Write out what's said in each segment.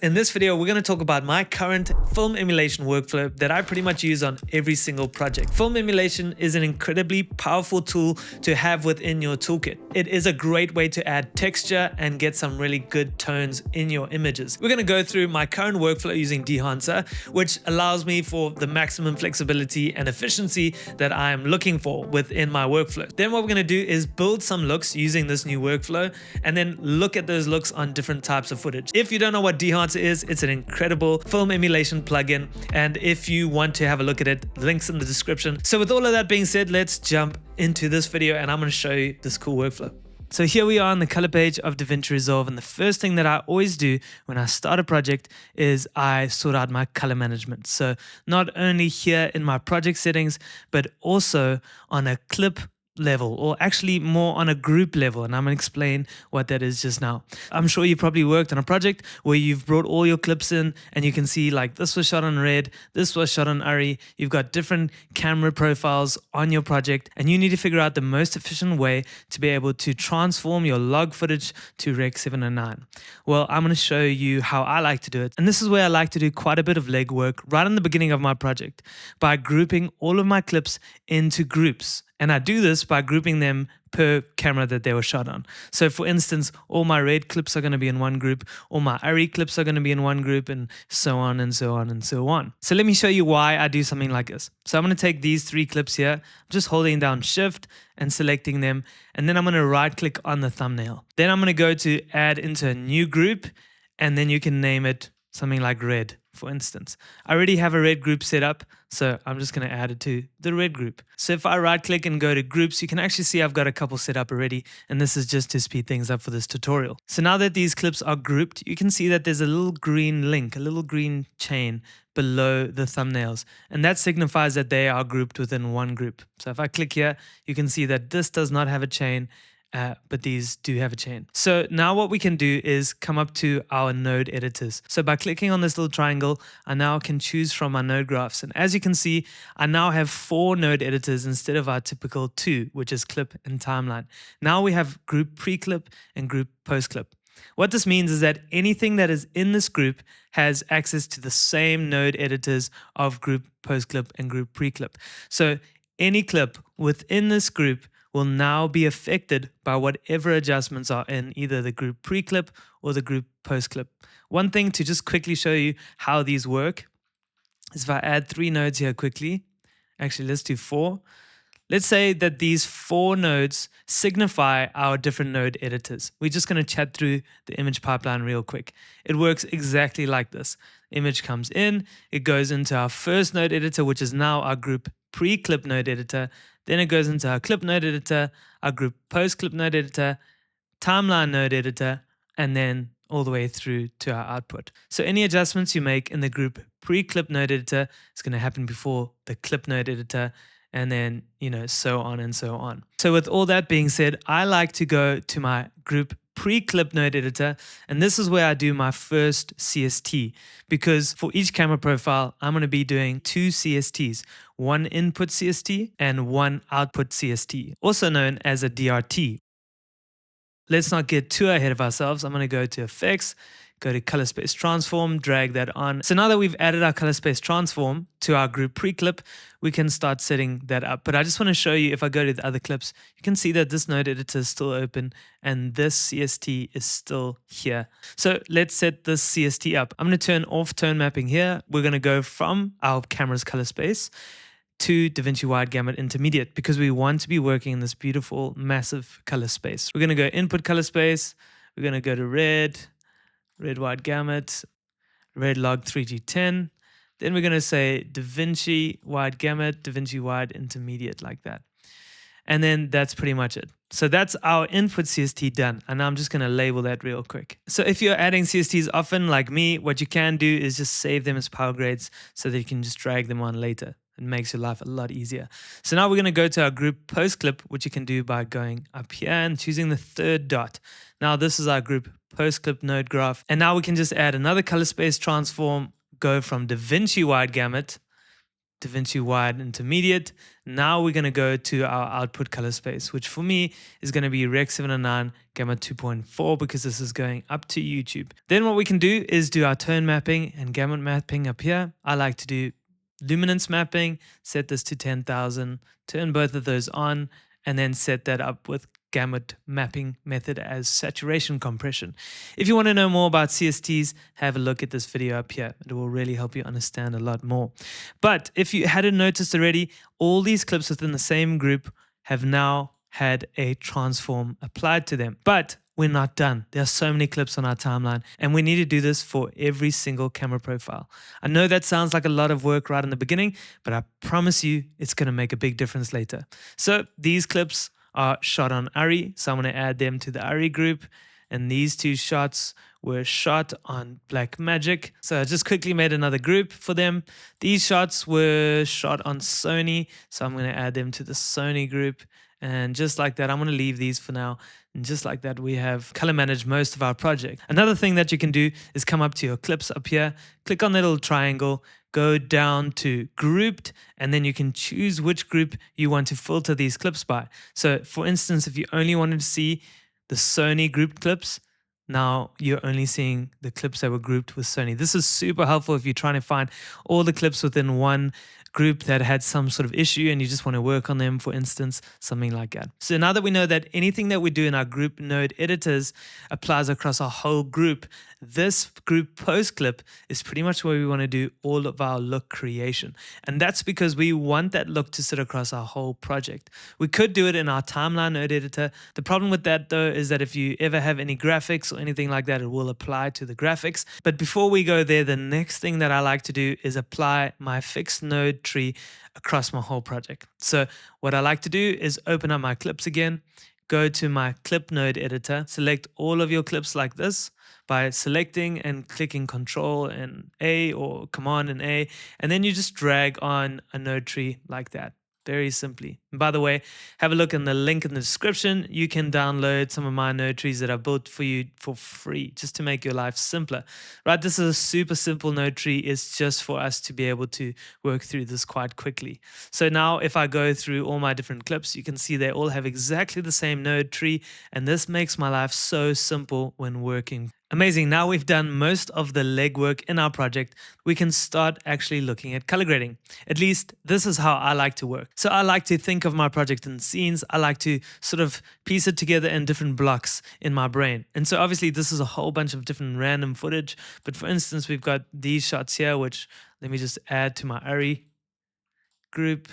In this video, we're going to talk about my current film emulation workflow that I pretty much use on every single project. Film emulation is an incredibly powerful tool to have within your toolkit. It is a great way to add texture and get some really good tones in your images. We're going to go through my current workflow using Dehancer, which allows me for the maximum flexibility and efficiency that I am looking for within my workflow. Then what we're going to do is build some looks using this new workflow and then look at those looks on different types of footage. If you don't know what Dehancer is, it's an incredible film emulation plugin, and if you want to have a look at it, links in the description. So with all of that being said, let's jump into this video and I'm going to show you this cool workflow. So here we are on the color page of DaVinci Resolve, and the first thing that I always do when I start a project is I sort out my color management. So not only here in my project settings, but also on a clip level, or actually more on a group level, and I'm going to explain what that is just now. I'm sure you probably worked on a project where you've brought all your clips in and you can see like this was shot on red, this was shot on Uri. You've got different camera profiles on your project and you need to figure out the most efficient way to be able to transform your log footage to Rec 709. Well, I'm going to show you how I like to do it, and this is where I like to do quite a bit of legwork right in the beginning of my project by grouping all of my clips into groups. And I do this by grouping them per camera that they were shot on. So for instance, all my red clips are going to be in one group, all my Uri clips are going to be in one group, and so on and so on and so on. So let me show you why I do something like this. So I'm going to take these three clips here, I'm just holding down Shift and selecting them, and then I'm going to right click on the thumbnail. Then I'm going to go to add into a new group, and then you can name it something like red, for instance. I already have a red group set up, so I'm just going to add it to the red group. So if I right click and go to groups, you can actually see I've got a couple set up already, and this is just to speed things up for this tutorial. So now that these clips are grouped, you can see that there's a little green link, a little green chain below the thumbnails, and that signifies that they are grouped within one group. So if I click here, you can see that this does not have a chain, but these do have a chain. So now what we can do is come up to our node editors. So by clicking on this little triangle, I now can choose from our node graphs. And as you can see, I now have 4 node editors instead of our typical 2, which is clip and timeline. Now we have group pre-clip and group post-clip. What this means is that anything that is in this group has access to the same node editors of group post-clip and group pre-clip. So any clip within this group will now be affected by whatever adjustments are in either the group pre-clip or the group post-clip. One thing to just quickly show you how these work is if I add 3 nodes here quickly, actually let's do 4. Let's say that these 4 nodes signify our different node editors. We're just going to chat through the image pipeline real quick. It works exactly like this. Image comes in, it goes into our first node editor, which is now our group pre-clip node editor. Then it goes into our clip node editor, our group post-clip node editor, timeline node editor, and then all the way through to our output. So any adjustments you make in the group pre-clip node editor is going to happen before the clip node editor, and then, so on and so on. So with all that being said, I like to go to my group pre-clip node editor, and this is where I do my first CST, because for each camera profile, I'm going to be doing 2 CSTs, one input CST and one output CST, also known as a DRT. Let's not get too ahead of ourselves. I'm going to go to Effects, go to Color Space Transform, drag that on. So now that we've added our Color Space Transform to our group pre-clip, we can start setting that up. But I just want to show you, if I go to the other clips, you can see that this node editor is still open and this CST is still here. So let's set this CST up. I'm going to turn off tone mapping here. We're going to go from our camera's color space to DaVinci Wide Gamut Intermediate, because we want to be working in this beautiful, massive color space. We're going to go input color space. We're going to go to red wide gamut, red log 3G10. Then we're going to say DaVinci Wide Gamut, DaVinci Wide Intermediate, like that. And then that's pretty much it. So that's our input CST done. And I'm just going to label that real quick. So if you're adding CSTs often, like me, what you can do is just save them as power grades so that you can just drag them on later. It makes your life a lot easier. So now we're going to go to our group post clip, which you can do by going up here and choosing the 3rd dot. Now this is our group post clip node graph. And now we can just add another color space transform, go from DaVinci Wide Gamut DaVinci Wide Intermediate. Now we're going to go to our output color space, which for me is going to be Rec 709 Gamma 2.4 because this is going up to YouTube. Then what we can do is do our tone mapping and gamut mapping up here. I like to do luminance mapping, set this to 10,000, turn both of those on, and then set that up with gamut mapping method as saturation compression. If you want to know more about CSTs, have a look at this video up here. It will really help you understand a lot more. But if you hadn't noticed already, all these clips within the same group have now had a transform applied to them. But we're not done. There are so many clips on our timeline, and we need to do this for every single camera profile. I know that sounds like a lot of work right in the beginning, but I promise you it's going to make a big difference later. So these clips are shot on ARRI, so I'm going to add them to the ARRI group. And these two shots were shot on Blackmagic. So I just quickly made another group for them. These shots were shot on Sony, so I'm going to add them to the Sony group. And just like that, I'm going to leave these for now. And just like that, we have color managed most of our project. Another thing that you can do is come up to your clips up here, click on the little triangle, go down to grouped, and then you can choose which group you want to filter these clips by. So for instance, if you only wanted to see the Sony grouped clips, now you're only seeing the clips that were grouped with Sony. This is super helpful if you're trying to find all the clips within one group that had some sort of issue and you just want to work on them, for instance, something like that. So now that we know that anything that we do in our group node editors applies across our whole group, this group post clip is pretty much where we want to do all of our look creation. And that's because we want that look to sit across our whole project. We could do it in our timeline node editor. The problem with that though is that if you ever have any graphics or anything like that, it will apply to the graphics. But before we go there, the next thing that I like to do is apply my fixed node tree across my whole project. So what I like to do is open up my clips again, go to my clip node editor, select all of your clips like this by selecting and clicking Control and A or Command and A, and then you just drag on a node tree like that. Very simply. And by the way, have a look in the link in the description. You can download some of my node trees that I built for you for free just to make your life simpler. Right? This is a super simple node tree. It's just for us to be able to work through this quite quickly. So now if I go through all my different clips, you can see they all have exactly the same node tree. And this makes my life so simple when working. Amazing. Now we've done most of the legwork in our project, we can start actually looking at color grading. At least this is how I like to work. So I like to think of my project in scenes. I like to sort of piece it together in different blocks in my brain. And so obviously this is a whole bunch of different random footage. But for instance, we've got these shots here, which let me just add to my ARRI group.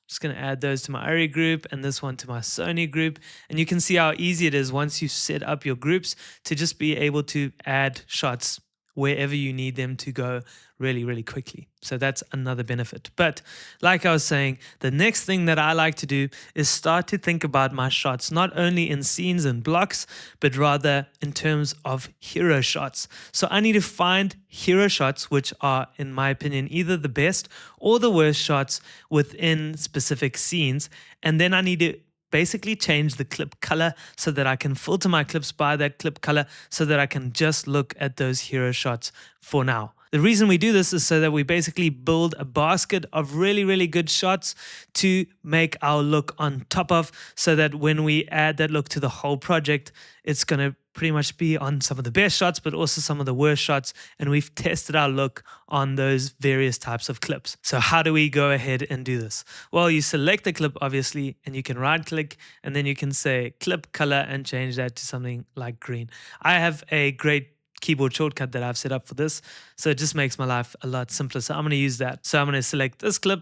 Just going to add those to my ARRI group and this one to my Sony group. And you can see how easy it is once you set up your groups to just be able to add shots wherever you need them to go really, really quickly. So that's another benefit. But like I was saying, the next thing that I like to do is start to think about my shots, not only in scenes and blocks, but rather in terms of hero shots. So I need to find hero shots, which are, in my opinion, either the best or the worst shots within specific scenes. And then I need to basically change the clip color so that I can filter my clips by that clip color so that I can just look at those hero shots for now. The reason we do this is so that we basically build a basket of really, really good shots to make our look on top of, so that when we add that look to the whole project, it's going to pretty much be on some of the best shots, but also some of the worst shots. And we've tested our look on those various types of clips. So how do we go ahead and do this? Well, you select the clip, obviously, and you can right click, and then you can say clip color and change that to something like green. I have a great keyboard shortcut that I've set up for this, so it just makes my life a lot simpler. So I'm going to use that. So I'm going to select this clip.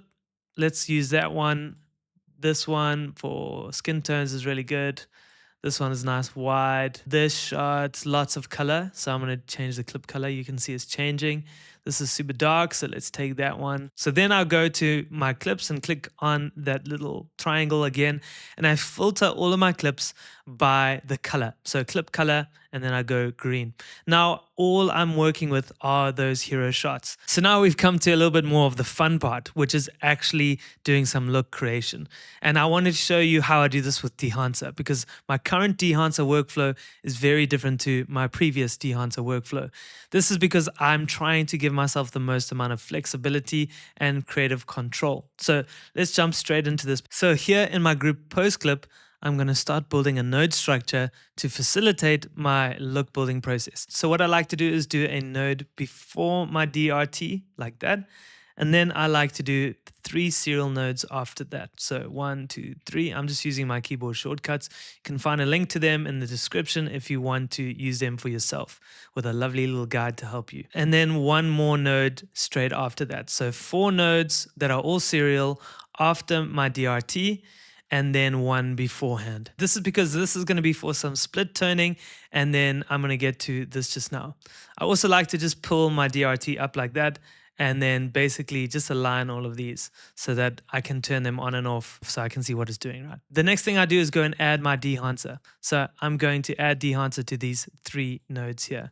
Let's use that one. This one for skin tones is really good. This one is nice wide. This shot, lots of color. So I'm going to change the clip color. You can see it's changing. This is super dark, so let's take that one. So then I'll go to my clips and click on that little triangle again. And I filter all of my clips by the color. So clip color, and then I go green. Now, all I'm working with are those hero shots. So now we've come to a little bit more of the fun part, which is actually doing some look creation. And I wanted to show you how I do this with Dehancer, because my current Dehancer workflow is very different to my previous Dehancer workflow. This is because I'm trying to give myself the most amount of flexibility and creative control. So let's jump straight into this. So here in my group post clip, I'm going to start building a node structure to facilitate my look building process. So what I like to do is do a node before my DRT like that. And then I like to do 3 serial nodes after that. So 1, 2, 3. I'm just using my keyboard shortcuts. You can find a link to them in the description if you want to use them for yourself, with a lovely little guide to help you. And then 1 more node straight after that. So 4 nodes that are all serial after my DRT, and then 1 beforehand. This is because this is going to be for some split toning, and then I'm going to get to this just now. I also like to just pull my DRT up like that, and then basically just align all of these so that I can turn them on and off so I can see what it's doing, right? The next thing I do is go and add my Dehancer. So I'm going to add Dehancer to these 3 nodes here.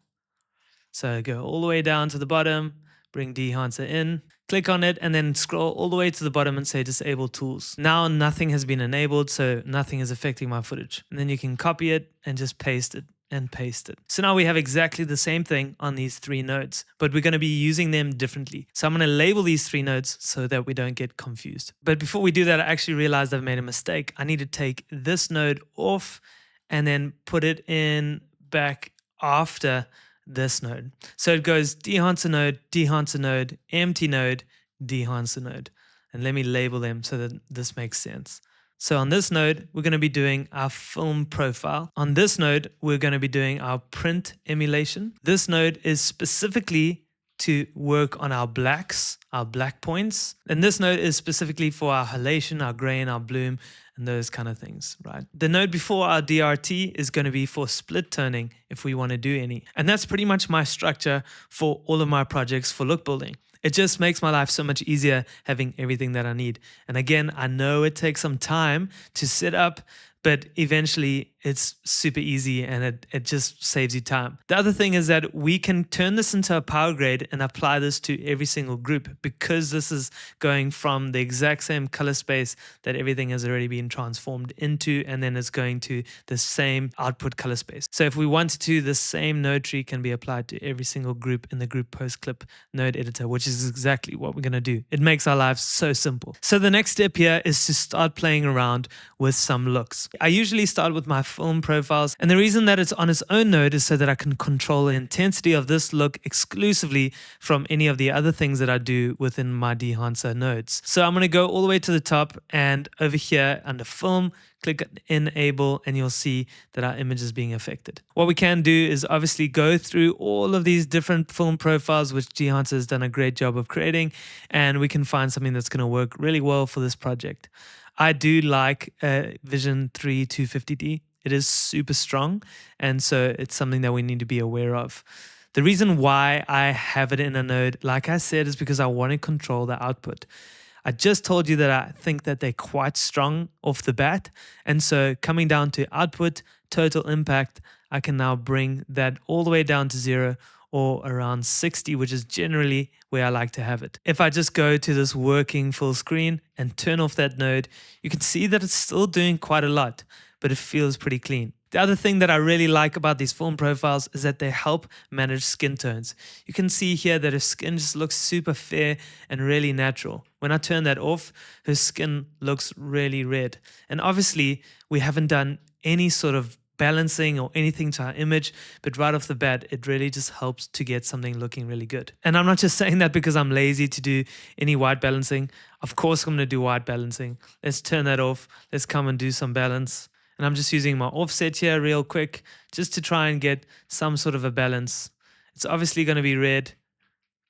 So go all the way down to the bottom, bring Dehancer in, click on it, and then scroll all the way to the bottom and say disable tools. Now nothing has been enabled, so nothing is affecting my footage. And then you can copy it and just paste it and paste it. So now we have exactly the same thing on these 3 nodes, but we're going to be using them differently. So I'm going to label these 3 nodes so that we don't get confused. But before we do that, I actually realized I've made a mistake. I need to take this node off and then put it in back after this node. So it goes Dehancer node, empty node, Dehancer node. And let me label them so that this makes sense. So on this node, we're going to be doing our film profile. On this node, we're going to be doing our print emulation. This node is specifically to work on our blacks, our black points. And this node is specifically for our halation, our grain, our bloom, and those kind of things, right? The node before our DRT is going to be for split toning if we want to do any. And that's pretty much my structure for all of my projects for look building. It just makes my life so much easier having everything that I need. And again, I know it takes some time to set up, but eventually it's super easy and it just saves you time. The other thing is that we can turn this into a power grade and apply this to every single group, because this is going from the exact same color space that everything has already been transformed into, and then it's going to the same output color space. So if we wanted to, the same node tree can be applied to every single group in the group post clip node editor, which is exactly what we're going to do. It makes our lives so simple. So the next step here is to start playing around with some looks. I usually start with my film profiles, and the reason that it's on its own node is so that I can control the intensity of this look exclusively from any of the other things that I do within my Dehancer nodes. So I'm going to go all the way to the top, and over here under film, click enable, and you'll see that our image is being affected. What we can do is obviously go through all of these different film profiles, which Dehancer has done a great job of creating, and we can find something that's going to work really well for this project. I do like Vision 3 250D. It is super strong, and so it's something that we need to be aware of. The reason why I have it in a node, like I said, is because I want to control the output. I just told you that I think that they're quite strong off the bat, and so coming down to output, total impact, I can now bring that all the way down to 0 or around 60, which is generally where I like to have it. If I just go to this working full screen and turn off that node, you can see that it's still doing quite a lot, but it feels pretty clean. The other thing that I really like about these film profiles is that they help manage skin tones. You can see here that her skin just looks super fair and really natural. When I turn that off, her skin looks really red. And obviously, we haven't done any sort of balancing or anything to our image, but right off the bat, it really just helps to get something looking really good. And I'm not just saying that because I'm lazy to do any white balancing. Of course, I'm going to do white balancing. Let's turn that off. Let's come and do some balance. And I'm just using my offset here real quick, just to try and get some sort of a balance. It's obviously going to be red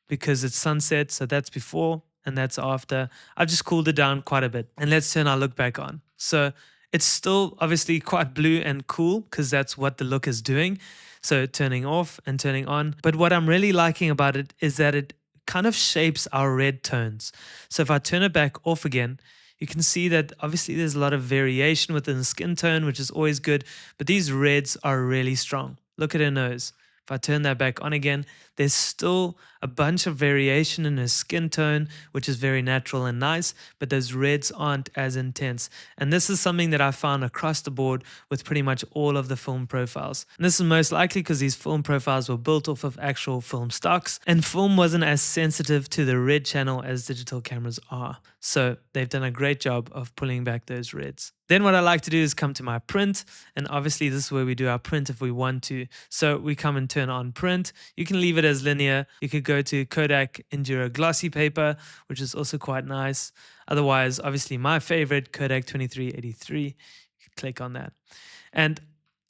because it's sunset, so that's before and that's after. I've just cooled it down quite a bit. And let's turn our look back on. So it's still obviously quite blue and cool because that's what the look is doing. So turning off and turning on. But what I'm really liking about it is that it kind of shapes our red tones. So if I turn it back off again, you can see that obviously there's a lot of variation within the skin tone, which is always good, but these reds are really strong. look at her nose. If I turn that back on again, there's still a bunch of variation in her skin tone, which is very natural and nice, but those reds aren't as intense. And this is something that I found across the board with pretty much all of the film profiles. And this is most likely because these film profiles were built off of actual film stocks, and film wasn't as sensitive to the red channel as digital cameras are. So they've done a great job of pulling back those reds. Then what I like to do is come to my print, and obviously this is where we do our print if we want to. So we come and turn on print. You can leave it as linear. You could go to Kodak Enduro glossy paper, which is also quite nice. Otherwise, obviously my favorite, Kodak 2383. You can click on that. And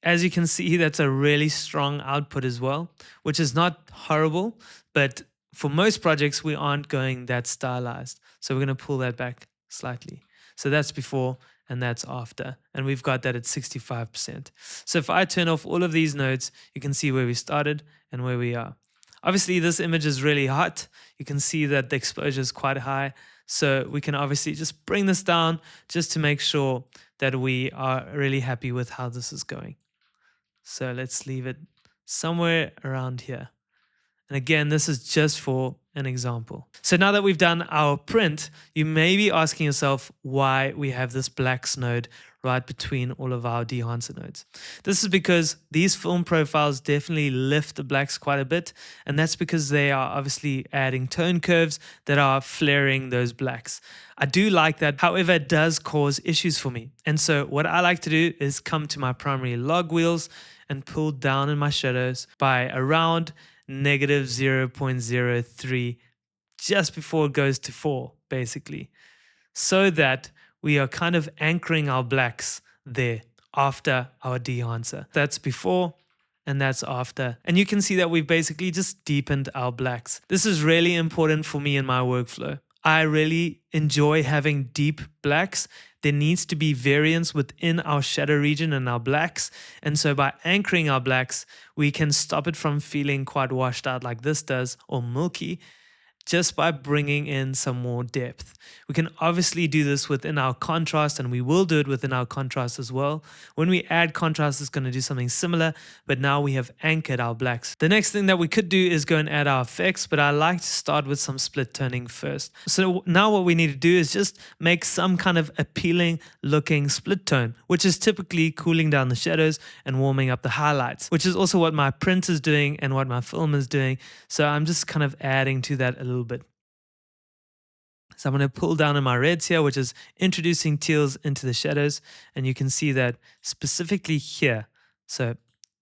as you can see, that's a really strong output as well, which is not horrible, but for most projects, we aren't going that stylized. So we're going to pull that back slightly. So that's before and that's after. And we've got that at 65%. So if I turn off all of these nodes, you can see where we started and where we are. Obviously, this image is really hot. You can see that the exposure is quite high. So we can obviously just bring this down just to make sure that we are really happy with how this is going. So let's leave it somewhere around here. And again, this is just for an example. So now that we've done our print, you may be asking yourself why we have this blacks node right between all of our Dehancer nodes. This is because these film profiles definitely lift the blacks quite a bit, and that's because they are obviously adding tone curves that are flaring those blacks. I do like that, however, it does cause issues for me. And so what I like to do is come to my primary log wheels and pull down in my shadows by around negative 0.03 just before it goes to 4, basically, so that we are kind of anchoring our blacks there after our Dehancer. That's before and that's after. And you can see that we've basically just deepened our blacks. This is really important for me in my workflow. I really enjoy having deep blacks. There needs to be variance within our shadow region and our blacks. And so by anchoring our blacks, we can stop it from feeling quite washed out like this does, or milky, just by bringing in some more depth. We can obviously do this within our contrast, and we will do it within our contrast as well. When we add contrast, it's going to do something similar, but now we have anchored our blacks. The next thing that we could do is go and add our effects, but I like to start with some split toning first. So now what we need to do is just make some kind of appealing looking split tone, which is typically cooling down the shadows and warming up the highlights, which is also what my print is doing and what my film is doing. So I'm just kind of adding to that a little bit. So I'm going to pull down in my reds here, which is introducing teals into the shadows. And you can see that specifically here. So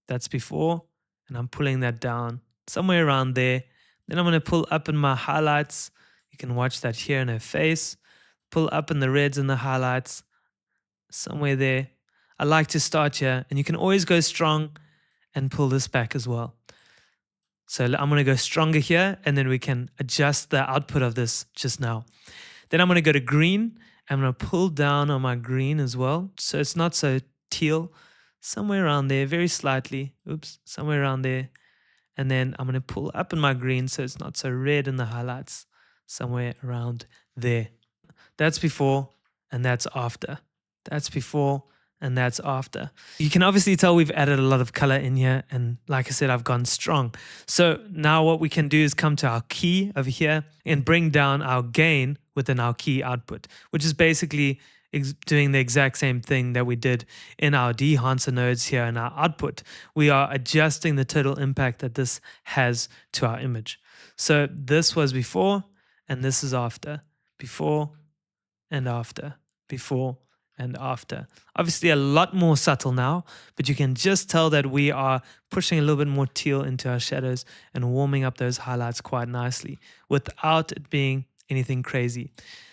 that's before, and I'm pulling that down somewhere around there. Then I'm going to pull up in my highlights. You can watch that here in her face. Pull up in the reds and the highlights, somewhere there. I like to start here, and you can always go strong and pull this back as well. So I'm going to go stronger here, and then we can adjust the output of this just now. Then I'm going to go to green. I'm going to pull down on my green as well, so it's not so teal, somewhere around there, very slightly. Oops, somewhere around there. And then I'm going to pull up in my green so it's not so red in the highlights, somewhere around there. That's before, and that's after. That's before, and that's after. You can obviously tell we've added a lot of color in here, and like I said, I've gone strong. So now what we can do is come to our key over here and bring down our gain within our key output, which is basically doing the exact same thing that we did in our Dehancer nodes here in our output. We are adjusting the total impact that this has to our image. So this was before, and this is after. Before and after. Before and after. Obviously a lot more subtle now, but you can just tell that we are pushing a little bit more teal into our shadows and warming up those highlights quite nicely without it being anything crazy.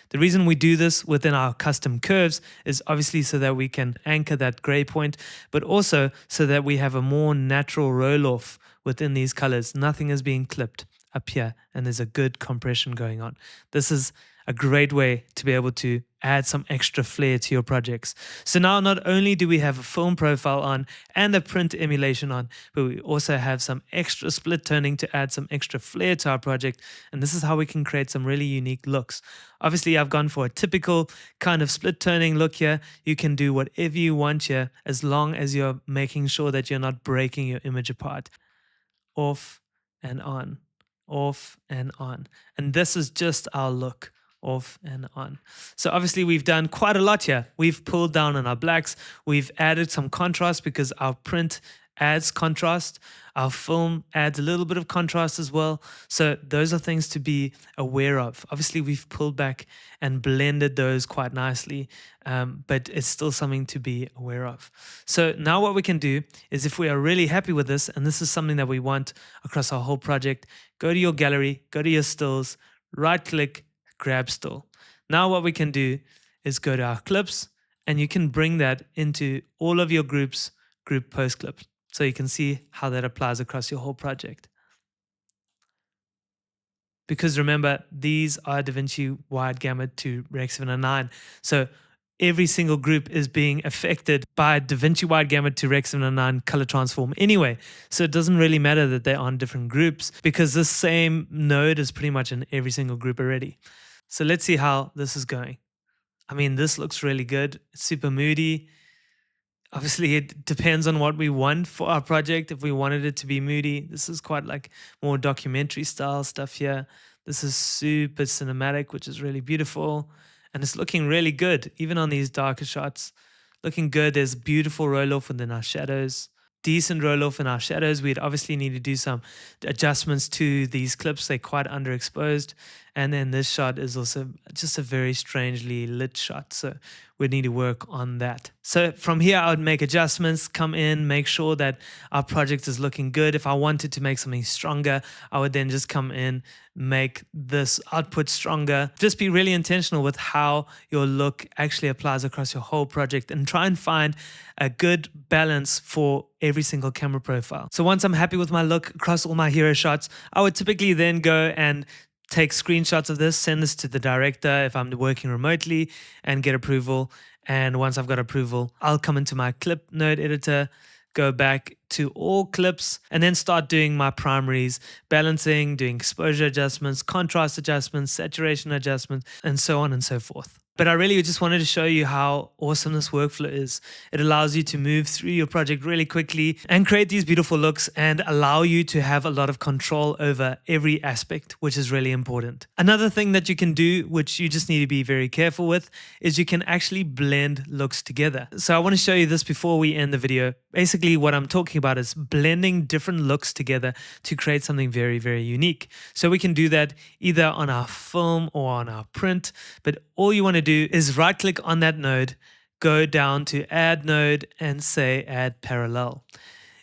The reason we do this within our custom curves is obviously so that we can anchor that gray point, but also so that we have a more natural roll off within these colors. Nothing is being clipped. up here, and there's a good compression going on. This is a great way to be able to add some extra flair to your projects. So now not only do we have a film profile on and a print emulation on, but we also have some extra split toning to add some extra flair to our project. And this is how we can create some really unique looks. Obviously, I've gone for a typical kind of split toning look here. You can do whatever you want here, as long as you're making sure that you're not breaking your image apart. Off and on, off and on. And this is just our look. Off and on. So obviously we've done quite a lot here. We've pulled down on our blacks. We've added some contrast because our print adds contrast. Our film adds a little bit of contrast as well. So those are things to be aware of. Obviously we've pulled back and blended those quite nicely, but it's still something to be aware of. So now what we can do is, if we are really happy with this, and this is something that we want across our whole project, go to your gallery, go to your stills, right click, grab still. Now what we can do is go to our clips, and you can bring that into all of your groups, group post clip. So you can see how that applies across your whole project. Because remember, these are DaVinci wide gamut to Rec 709. So every single group is being affected by DaVinci wide gamut to Rec 709 color transform anyway. So it doesn't really matter that they're on different groups, because this same node is pretty much in every single group already. So let's see how this is going. I mean, this looks really good. It's super moody. Obviously, it depends on what we want for our project. If we wanted it to be moody, this is quite like more documentary style stuff here. This is super cinematic, which is really beautiful. And it's looking really good, even on these darker shots. Looking good. There's beautiful roll-off within our shadows. Decent roll-off in our shadows. We'd obviously need to do some adjustments to these clips. They're quite underexposed. And then this shot is also just a very strangely lit shot. So we'd need to work on that. So from here, I would make adjustments, come in, make sure that our project is looking good. If I wanted to make something stronger, I would then just come in, make this output stronger. Just be really intentional with how your look actually applies across your whole project, and try and find a good balance for every single camera profile. So once I'm happy with my look across all my hero shots, I would typically then go and take screenshots of this, send this to the director if I'm working remotely, and get approval. And once I've got approval, I'll come into my clip node editor, go back to all clips, and then start doing my primaries, balancing, doing exposure adjustments, contrast adjustments, saturation adjustments, and so on and so forth. But I really just wanted to show you how awesome this workflow is. It allows you to move through your project really quickly and create these beautiful looks, and allow you to have a lot of control over every aspect, which is really important. Another thing that you can do, which you just need to be very careful with, is you can actually blend looks together. So I want to show you this before we end the video. Basically, what I'm talking about is blending different looks together to create something very, very unique. So we can do that either on our film or on our print, but all you want to do is right click on that node, go down to add node, and say add parallel.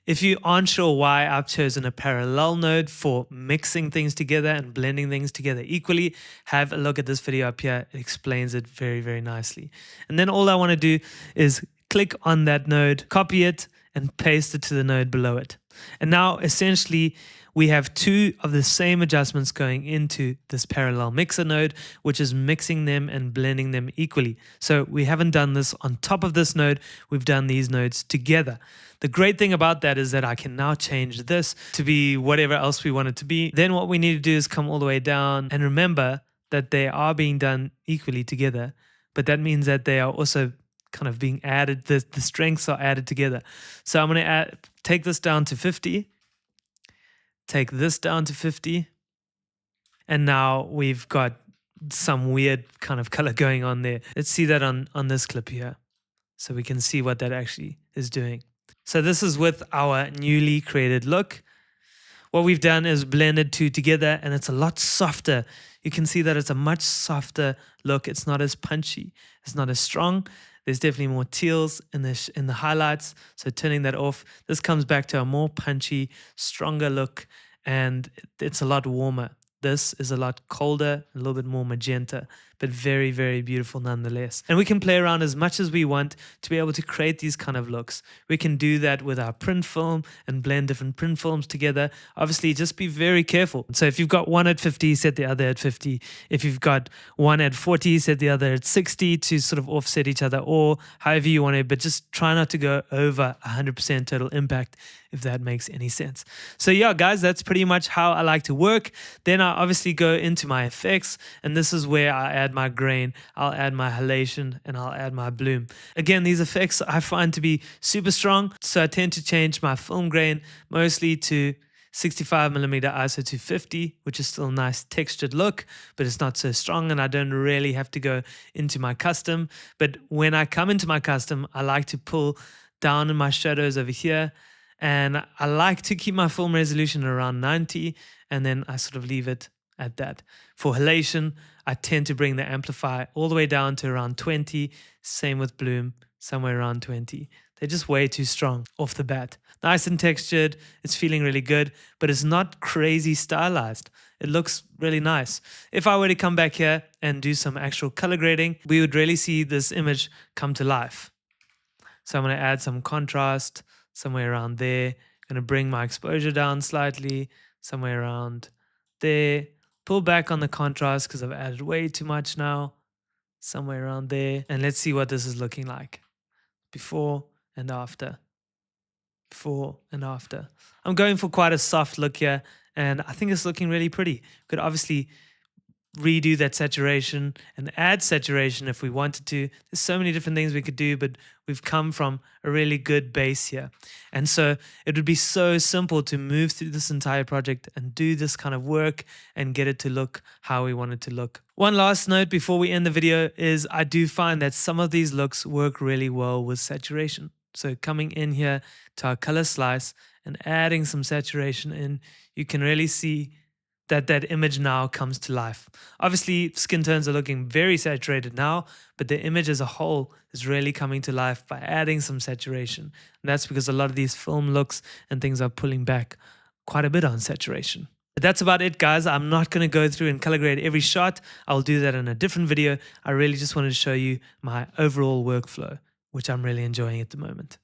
If you aren't sure why I've chosen a parallel node for mixing things together and blending things together equally, have a look at this video up here. It explains it very, very nicely. And then all I want to do is click on that node, copy it, and paste it to the node below it. And now essentially we have two of the same adjustments going into this parallel mixer node, which is mixing them and blending them equally. So we haven't done this on top of this node, we've done these nodes together. The great thing about that is that I can now change this to be whatever else we want it to be. Then what we need to do is come all the way down and remember that they are being done equally together, but that means that they are also kind of being added, the strengths are added together. So I'm going to take this down to 50, take this down to 50, and now we've got some weird kind of color going on there. Let's see that on this clip here, so we can see what that actually is doing. So this is with our newly created look. What we've done is blended two together, and it's a lot softer. You can see that it's a much softer look. It's not as punchy, it's not as strong. There's definitely more teals in the highlights, so turning that off, this comes back to a more punchy, stronger look, and it's a lot warmer. This is a lot colder, a little bit more magenta, but very, very beautiful nonetheless. And we can play around as much as we want to be able to create these kind of looks. We can do that with our print film and blend different print films together. Obviously, just be very careful. So if you've got one at 50, set the other at 50. If you've got one at 40, set the other at 60 to sort of offset each other, or however you want to, but just try not to go over 100% total impact, if that makes any sense. So yeah, guys, that's pretty much how I like to work. Then I obviously go into my effects, and this is where I add my grain, I'll add my halation, and I'll add my bloom. Again, these effects I find to be super strong, so I tend to change my film grain mostly to 65mm ISO to 50, which is still a nice textured look, but it's not so strong, and I don't really have to go into my custom. But when I come into my custom, I like to pull down in my shadows over here, and I like to keep my film resolution around 90, and then I sort of leave it at that. For halation, I tend to bring the amplify all the way down to around 20. Same with bloom, somewhere around 20. They're just way too strong off the bat. Nice and textured, it's feeling really good, but it's not crazy stylized. It looks really nice. If I were to come back here and do some actual color grading, we would really see this image come to life. So I'm going to add some contrast somewhere around there. I'm going to bring my exposure down slightly, somewhere around there. Pull back on the contrast because I've added way too much now, somewhere around there. And let's see what this is looking like. Before and after. Before and after. I'm going for quite a soft look here, and I think it's looking really pretty. Could obviously redo that saturation and add saturation if we wanted to. There's so many different things we could do, but we've come from a really good base here. And so it would be so simple to move through this entire project and do this kind of work and get it to look how we want it to look. One last note before we end the video is I do find that some of these looks work really well with saturation. So coming in here to our color slice and adding some saturation in, you can really see that that image now comes to life. Obviously, skin tones are looking very saturated now, but the image as a whole is really coming to life by adding some saturation. And that's because a lot of these film looks and things are pulling back quite a bit on saturation. But that's about it, guys. I'm not going to go through and color grade every shot. I'll do that in a different video. I really just wanted to show you my overall workflow, which I'm really enjoying at the moment.